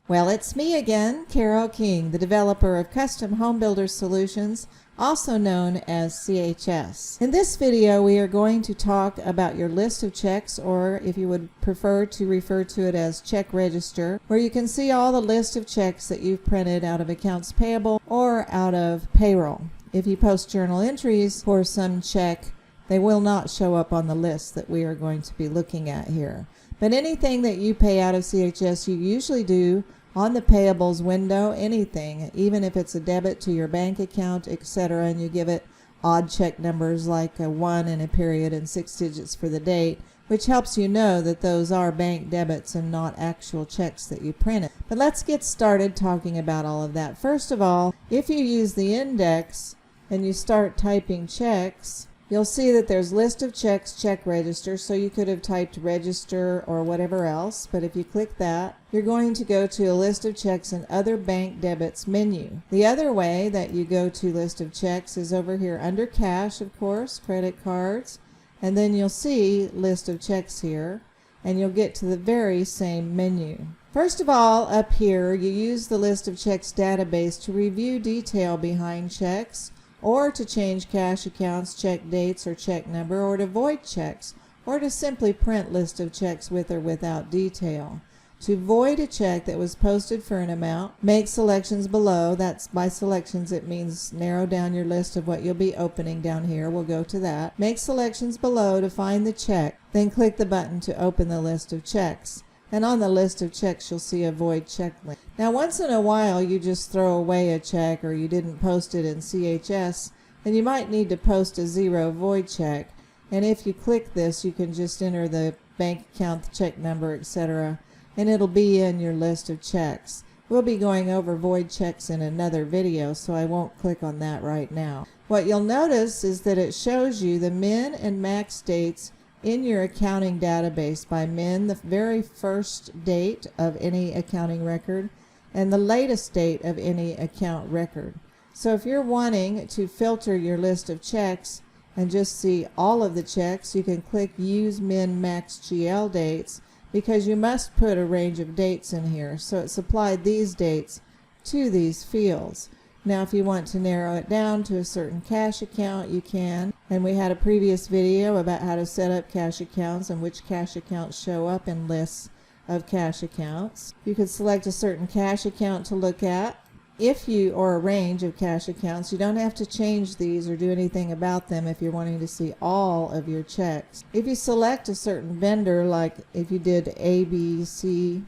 Well, it's me again, Carol King, the developer of Custom Home Builder Solutions, also known as CHS. In this video, we are going to talk about your list of checks, or if you would prefer to refer to it as check register, where you can see all the list of checks that you've printed out of accounts payable or out of payroll. If you post journal entries for some check, they will not show up on the list that we are going to be looking at here. But anything that you pay out of CHS, you usually do on the payables window, anything, even if it's a debit to your bank account, etc., and you give it odd check numbers like a 1 and a period and 6 digits for the date, which helps you know that those are bank debits and not actual checks that you printed. But let's get started talking about all of that. First of all, if you use the index and you start typing checks, you'll see that there's list of checks, check register, so you could have typed register or whatever else, but if you click that, you're going to go to a list of checks and other bank debits menu. The other way that you go to list of checks is over here under cash, of course, credit cards, and then you'll see list of checks here, and you'll get to the very same menu. First of all, up here, you use the list of checks database to review detail behind checks, or to change cash accounts, check dates, or check number, or to void checks, or to simply print list of checks with or without detail. To void a check that was posted for an amount, make selections below. That's by selections, it means narrow down your list of what you'll be opening down here. We'll go to that. Make selections below to find the check, then click the button to open the list of checks. And on the list of checks, you'll see a void check link. Now, once in a while, you just throw away a check or you didn't post it in CHS, and you might need to post a 0 void check. And if you click this, you can just enter the bank account, the check number, etc., and it'll be in your list of checks. We'll be going over void checks in another video, so I won't click on that right now. What you'll notice is that it shows you the min and max dates in your accounting database. By min, the very first date of any accounting record, and the latest date of any account record. So if you're wanting to filter your list of checks and just see all of the checks, you can click use min max GL dates, because you must put a range of dates in here. So it supplied these dates to these fields. Now, if you want to narrow it down to a certain cash account, you can. And we had a previous video about how to set up cash accounts and which cash accounts show up in lists of cash accounts. You could select a certain cash account to look at. Or a range of cash accounts, you don't have to change these or do anything about them if you're wanting to see all of your checks. If you select a certain vendor, like if you did ABC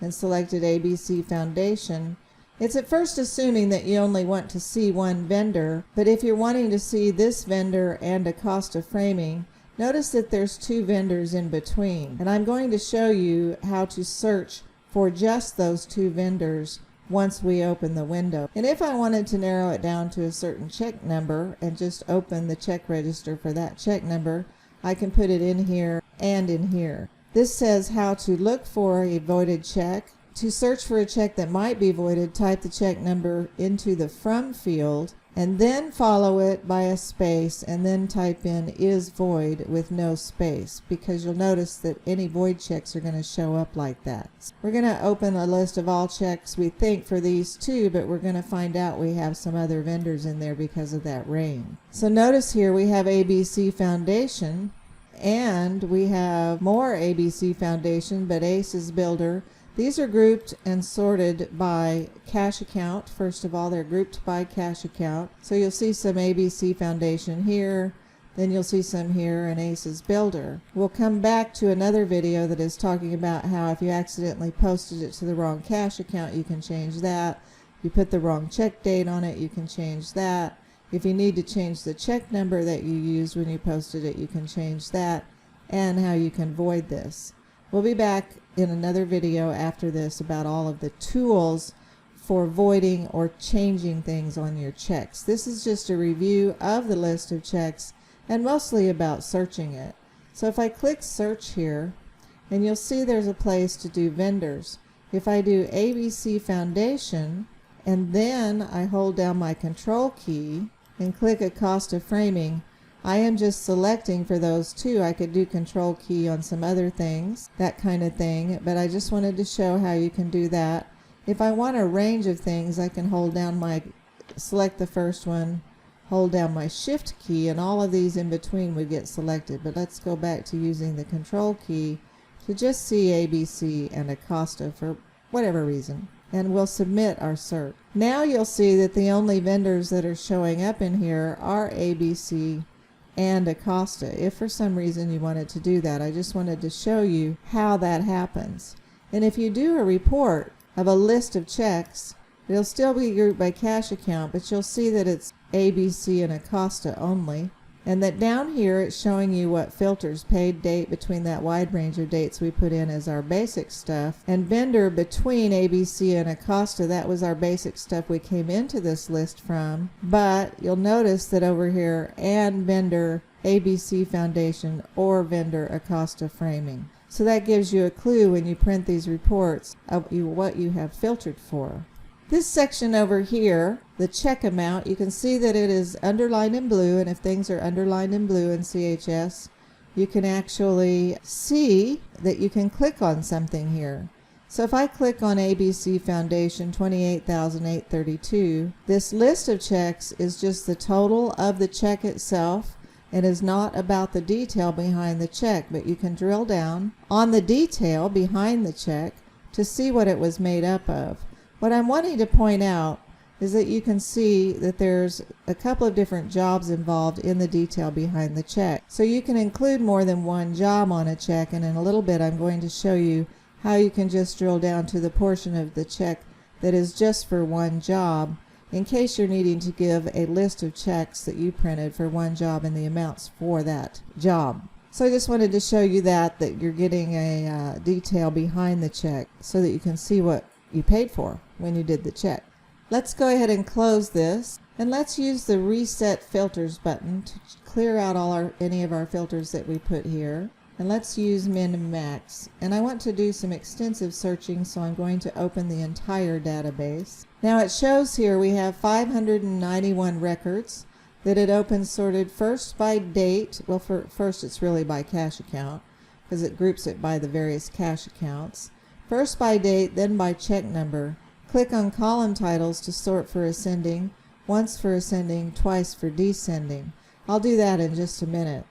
and selected ABC Foundation, it's at first assuming that you only want to see one vendor, but if you're wanting to see this vendor and a cost of framing, notice that there's 2 vendors in between. And I'm going to show you how to search for just those 2 vendors once we open the window. And if I wanted to narrow it down to a certain check number and just open the check register for that check number, I can put it in here and in here. This says how to look for a voided check. To search for a check that might be voided, type the check number into the from field and then follow it by a space and then type in is void with no space, because you'll notice that any void checks are going to show up like that. We're going to open a list of all checks we think for these 2, but we're going to find out we have some other vendors in there because of that rain. So notice here we have ABC Foundation, and we have more ABC Foundation, but ACES Builder. These are grouped and sorted by cash account. First of all, they're grouped by cash account. So you'll see some ABC Foundation here, then you'll see some here, and ACES Builder. We'll come back to another video that is talking about how if you accidentally posted it to the wrong cash account, you can change that. If you put the wrong check date on it, you can change that. If you need to change the check number that you used when you posted it, you can change that, and how you can void this. We'll be back in another video after this about all of the tools for voiding or changing things on your checks. This is just a review of the list of checks and mostly about searching it. So if I click search here, and you'll see there's a place to do vendors. If I do ABC Foundation and then I hold down my control key and click a cost of framing, I am just selecting for those two. I could do control key on some other things, that kind of thing, but I just wanted to show how you can do that. If I want a range of things, I can select the first one, hold down my shift key, and all of these in between would get selected. But let's go back to using the control key to just see ABC and Acosta for whatever reason, and we'll submit our search. Now you'll see that the only vendors that are showing up in here are ABC and Acosta. If for some reason you wanted to do that, I just wanted to show you how that happens. And if you do a report of a list of checks, it'll still be grouped by cash account, but you'll see that it's ABC and Acosta only, and that down here it's showing you what filters: paid date between that wide range of dates we put in as our basic stuff, and vendor between ABC and Acosta. That was our basic stuff we came into this list from, but you'll notice that over here, and vendor ABC Foundation or vendor Acosta Framing. So that gives you a clue when you print these reports of what you have filtered for. This section over here, the check amount, you can see that it is underlined in blue, and if things are underlined in blue in CHS, you can actually see that you can click on something here. So if I click on ABC Foundation 28,832, this list of checks is just the total of the check itself and is not about the detail behind the check, but you can drill down on the detail behind the check to see what it was made up of. What I'm wanting to point out is that you can see that there's a couple of different jobs involved in the detail behind the check. So you can include more than one job on a check, and in a little bit I'm going to show you how you can just drill down to the portion of the check that is just for one job, in case you're needing to give a list of checks that you printed for one job and the amounts for that job. So I just wanted to show you that you're getting a detail behind the check so that you can see what you paid for when you did the check. Let's go ahead and close this, and let's use the Reset Filters button to clear out any of our filters that we put here. And let's use min and max. And I want to do some extensive searching, so I'm going to open the entire database. Now it shows here we have 591 records that it opens sorted first by date. Well, first it's really by cash account, because it groups it by the various cash accounts. First by date, then by check number. Click on column titles to sort for ascending, once for ascending, twice for descending. I'll do that in just a minute.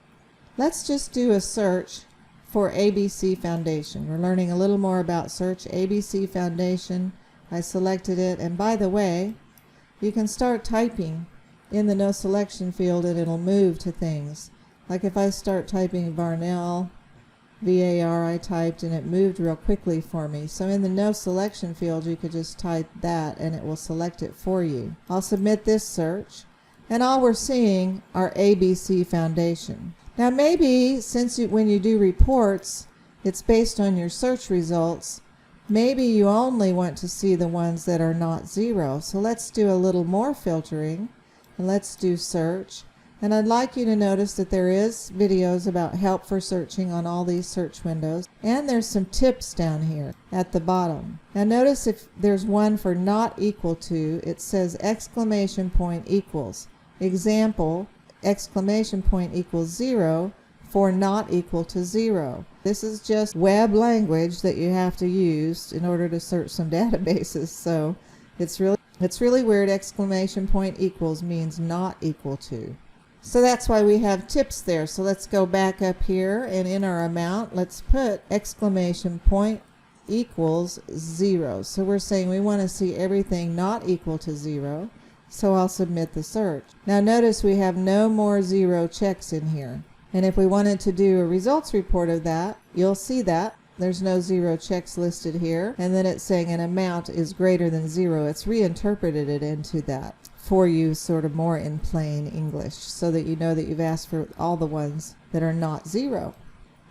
Let's just do a search for ABC Foundation. We're learning a little more about search. ABC Foundation, I selected it, and by the way, you can start typing in the no selection field and it'll move to things. Like if I start typing Varnell, VAR, I typed, and it moved real quickly for me. So in the no selection field you could just type that and it will select it for you. I'll submit this search, and all we're seeing are ABC Foundation. Now maybe since when you do reports it's based on your search results, maybe you only want to see the ones that are not zero. So let's do a little more filtering, and let's do search. And I'd like you to notice that there is videos about help for searching on all these search windows, and there's some tips down here at the bottom. Now notice if there's one for not equal to, it says exclamation point equals. Example, exclamation point equals 0 for not equal to 0. This is just web language that you have to use in order to search some databases, so it's really weird. Exclamation point equals means not equal to. So that's why we have tips there. So let's go back up here, and in our amount let's put exclamation point equals 0. So we're saying we want to see everything not equal to 0. So I'll submit the search. Now notice we have no more 0 checks in here. And if we wanted to do a results report of that, you'll see that there's no 0 checks listed here. And then it's saying an amount is greater than 0. It's reinterpreted it into that for you sort of more in plain English, so that you know that you've asked for all the ones that are not 0.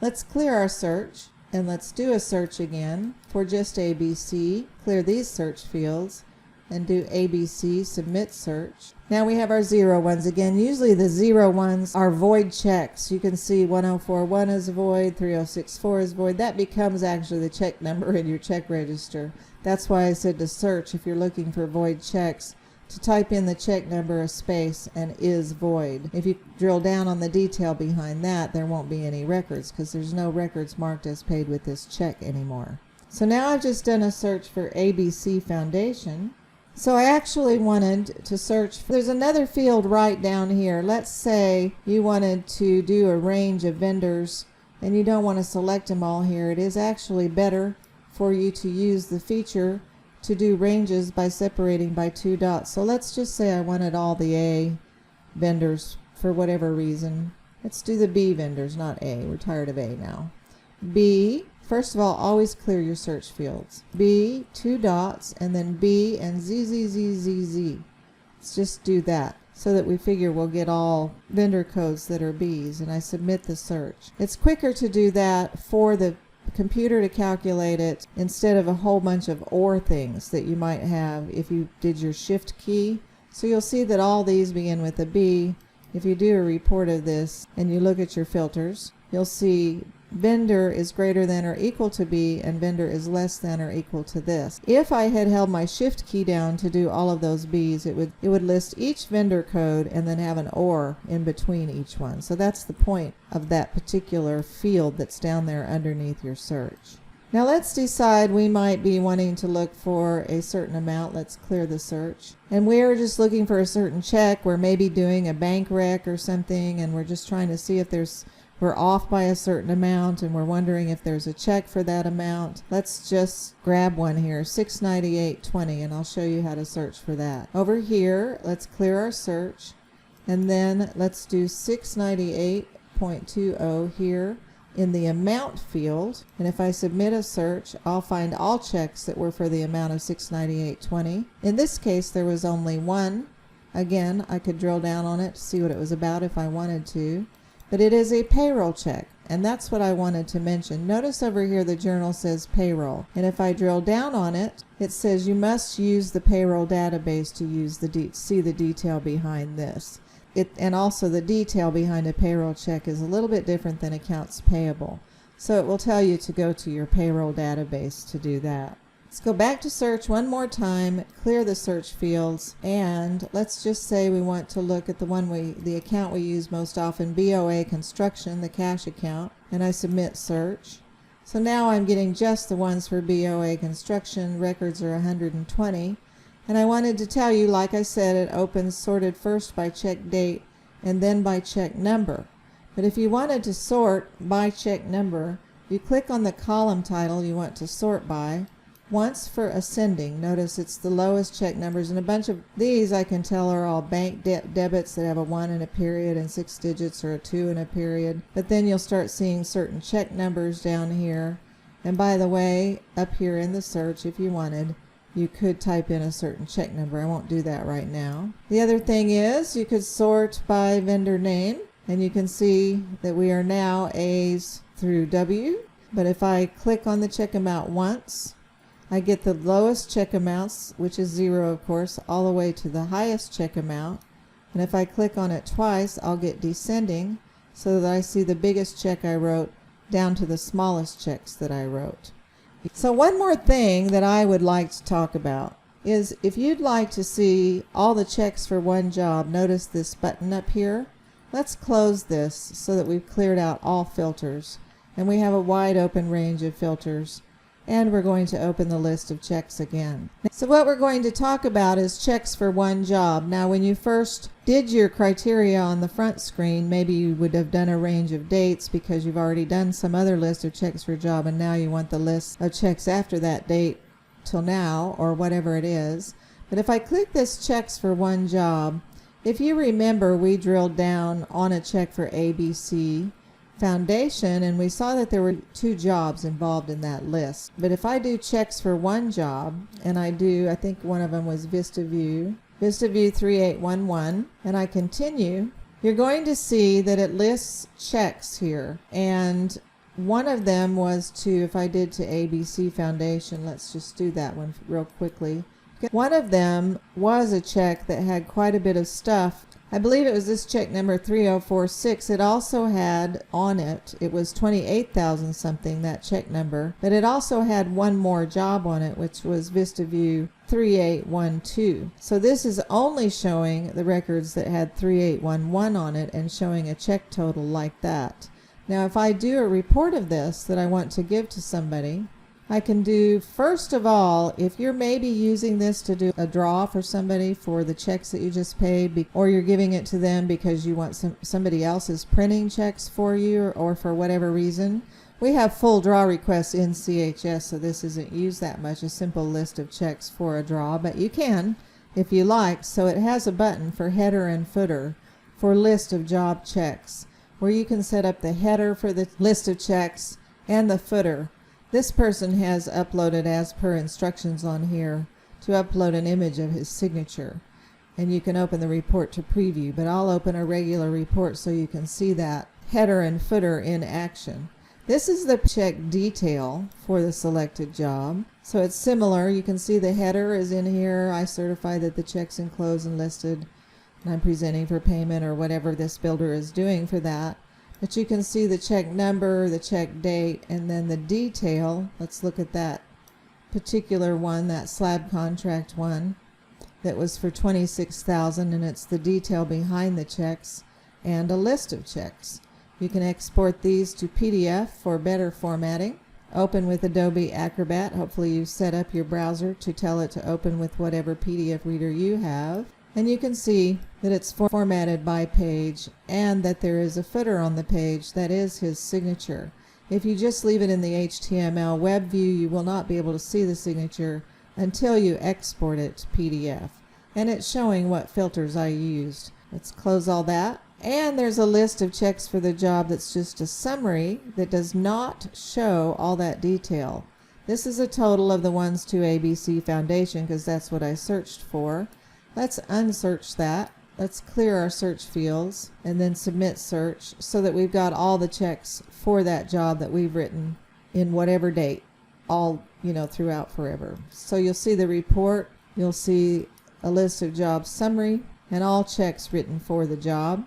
Let's clear our search, and let's do a search again for just ABC. Clear these search fields and do ABC, submit search. Now we have our 0 ones again. Usually the 0 ones are void checks. You can see 1041 is void, 3064 is void. That becomes actually the check number in your check register. That's why I said to search if you're looking for void checks. to type in the check number, a space, and is void. If you drill down on the detail behind that, there won't be any records because there's no records marked as paid with this check anymore. So now I've just done a search for ABC Foundation. So I actually wanted to search. There's another field right down here. Let's say you wanted to do a range of vendors and you don't want to select them all here. It is actually better for you to use the feature to do ranges by separating by 2 dots. So let's just say I wanted all the A vendors for whatever reason. Let's do the B vendors, not A. We're tired of A now. B. First of all, always clear your search fields. B, 2 dots, and then B and ZZZZZ. Let's just do that so that we figure we'll get all vendor codes that are B's, and I submit the search. It's quicker to do that for the computer to calculate it instead of a whole bunch of OR things that you might have if you did your shift key. So you'll see that all these begin with a B. If you do a report of this and you look at your filters, you'll see vendor is greater than or equal to B and vendor is less than or equal to this. If I had held my shift key down to do all of those B's, it would list each vendor code and then have an OR in between each one. So that's the point of that particular field that's down there underneath your search. Now let's decide we might be wanting to look for a certain amount. Let's clear the search. And we're just looking for a certain check. We're maybe doing a bank rec or something, and we're just trying to see if we're off by a certain amount and we're wondering if there's a check for that amount. Let's just grab one here, $698.20, and I'll show you how to search for that. Over here, let's clear our search, and then let's do $698.20 here in the amount field. And if I submit a search, I'll find all checks that were for the amount of $698.20. In this case, there was only one. Again, I could drill down on it to see what it was about if I wanted to. But it is a payroll check, and that's what I wanted to mention. Notice over here the journal says payroll, and if I drill down on it, it says you must use the payroll database to use see the detail behind this. And also the detail behind a payroll check is a little bit different than accounts payable. So it will tell you to go to your payroll database to do that. Let's go back to search one more time, clear the search fields, and let's just say we want to look at the account we use most often, BOA Construction, the cash account, and I submit search. So now I'm getting just the ones for BOA Construction. Records are 120. And I wanted to tell you, like I said, it opens sorted first by check date and then by check number. But if you wanted to sort by check number, you click on the column title you want to sort by. Once for ascending, notice it's the lowest check numbers, and a bunch of these I can tell are all bank debits that have a 1 and a period and 6 digits, or a 2 and a period. But then you'll start seeing certain check numbers down here. And by the way, up here in the search, if you wanted, you could type in a certain check number. I won't do that right now. The other thing is you could sort by vendor name, and you can see that we are now A's through W. But if I click on the check amount once, I get the lowest check amounts, which is 0 of course, all the way to the highest check amount. And if I click on it twice, I'll get descending so that I see the biggest check I wrote down to the smallest checks that I wrote. So one more thing that I would like to talk about is if you'd like to see all the checks for one job, notice this button up here. Let's close this so that we've cleared out all filters and we have a wide open range of filters. And we're going to open the list of checks again. So what we're going to talk about is checks for one job. Now when you first did your criteria on the front screen, maybe you would have done a range of dates because you've already done some other list of checks for a job, and now you want the list of checks after that date till now, or whatever it is. But if I click this checks for one job, if you remember, we drilled down on a check for ABC Foundation, and we saw that there were 2 jobs involved in that list. But if I do checks for one job, and I think one of them was VistaView 3811, and I continue, you're going to see that it lists checks here. And one of them was if I did to ABC Foundation, let's just do that one real quickly. One of them was a check that had quite a bit of stuff I believe it was this check number 3046. It also had on it, it was 28,000 something, that check number, but it also had one more job on it, which was VistaView 3812. So this is only showing the records that had 3811 on it and showing a check total like that. Now if I do a report of this that I want to give to somebody, I can do, first of all, if you're maybe using this to do a draw for somebody for the checks that you just paid, or you're giving it to them because you want somebody else is printing checks for you, or for whatever reason. We have full draw requests in CHS, so this isn't used that much, a simple list of checks for a draw, but you can if you like. So it has a button for header and footer for list of job checks, where you can set up the header for the list of checks and the footer. This person has uploaded, as per instructions on here, to upload an image of his signature. And you can open the report to preview, but I'll open a regular report so you can see that header and footer in action. This is the check detail for the selected job. So it's similar. You can see the header is in here. I certify that the check's enclosed and listed, and I'm presenting for payment, or whatever this builder is doing for that. But you can see the check number, the check date, and then the detail. Let's look at that particular one, that slab contract one, that was for $26,000, and it's the detail behind the checks and a list of checks. You can export these to PDF for better formatting. Open with Adobe Acrobat. Hopefully you've set up your browser to tell it to open with whatever PDF reader you have. And you can see that it's formatted by page, and that there is a footer on the page that is his signature. If you just leave it in the HTML web view, you will not be able to see the signature until you export it to PDF. And it's showing what filters I used. Let's close all that. And there's a list of checks for the job that's just a summary that does not show all that detail. This is a total of the ones to ABC Foundation, because that's what I searched for. Let's unsearch that. Let's clear our search fields and then submit search, so that we've got all the checks for that job that we've written in whatever date, all, throughout forever. So you'll see the report, you'll see a list of job summary and all checks written for the job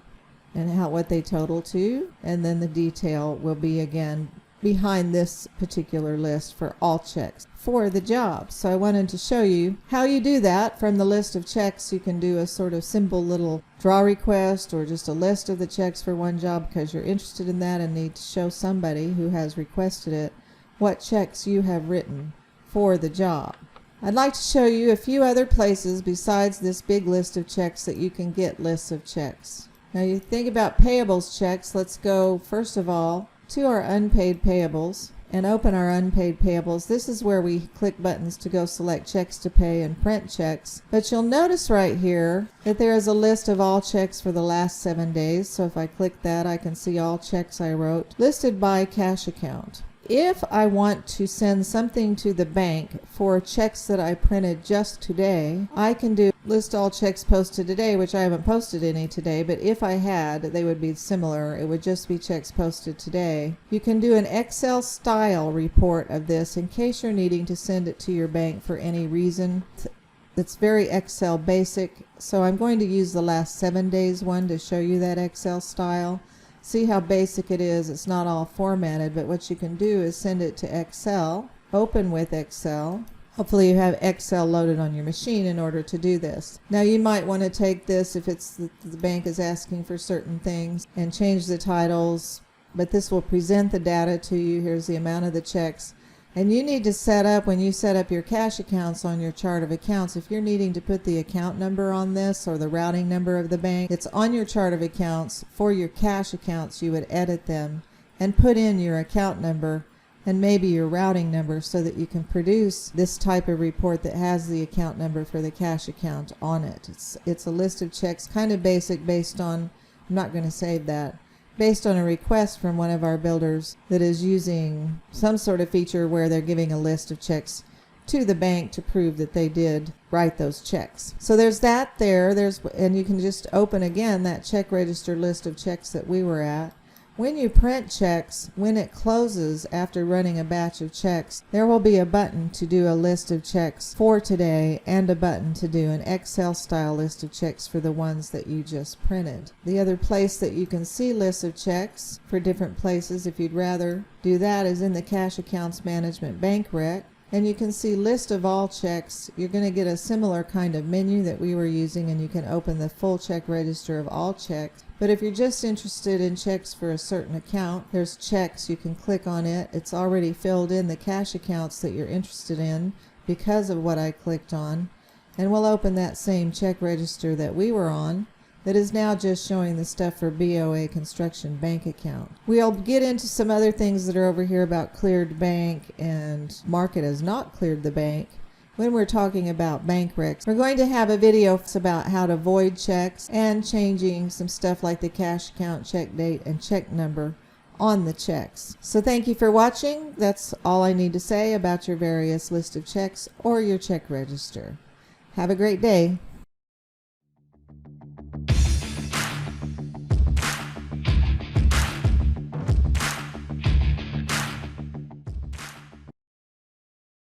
and what they total to, and then the detail will be again behind this particular list for all checks for the job. So I wanted to show you how you do that. From the list of checks, you can do a sort of simple little draw request, or just a list of the checks for one job because you're interested in that and need to show somebody who has requested it what checks you have written for the job. I'd like to show you a few other places besides this big list of checks that you can get lists of checks. Now you think about payables checks. Let's go first of all to our unpaid payables and open our unpaid payables. This is where we click buttons to go select checks to pay and print checks. But you'll notice right here that there is a list of all checks for the last 7 days. So if I click that, I can see all checks I wrote listed by cash account. If I want to send something to the bank for checks that I printed just today, I can do list all checks posted today, which I haven't posted any today, but if I had, they would be similar. It would just be checks posted today. You can do an Excel style report of this in case you're needing to send it to your bank for any reason. It's very Excel basic, so I'm going to use the last 7 days one to show you that Excel style. See how basic it is. It's not all formatted, but what you can do is send it to Excel, open with Excel. Hopefully you have Excel loaded on your machine in order to do this. Now you might want to take this if it's the bank is asking for certain things and change the titles, but this will present the data to you. Here's the amount of the checks. And you need to set up, when you set up your cash accounts on your chart of accounts, if you're needing to put the account number on this or the routing number of the bank, it's on your chart of accounts. For your cash accounts, you would edit them and put in your account number and maybe your routing number so that you can produce this type of report that has the account number for the cash account on it. It's a list of checks, kind of basic, based on, I'm not going to save that, based on a request from one of our builders that is using some sort of feature where they're giving a list of checks to the bank to prove that they did write those checks. So there's that there. And you can just open again that check register list of checks that we were at. When you print checks, when it closes after running a batch of checks, there will be a button to do a list of checks for today and a button to do an Excel style list of checks for the ones that you just printed. The other place that you can see lists of checks for different places, if you'd rather do that, is in the Cash Accounts Management Bank Rec. And you can see list of all checks. You're going to get a similar kind of menu that we were using, and you can open the full check register of all checks. But if you're just interested in checks for a certain account, there's checks. You can click on it. It's already filled in the cash accounts that you're interested in because of what I clicked on. And we'll open that same check register that we were on, that is now just showing the stuff for BOA Construction Bank account. We'll get into some other things that are over here about cleared bank and mark it as not cleared the bank when we're talking about bank recs. We're going to have a video about how to void checks and changing some stuff like the cash account check date and check number on the checks. So thank you for watching. That's all I need to say about your various list of checks or your check register. Have a great day.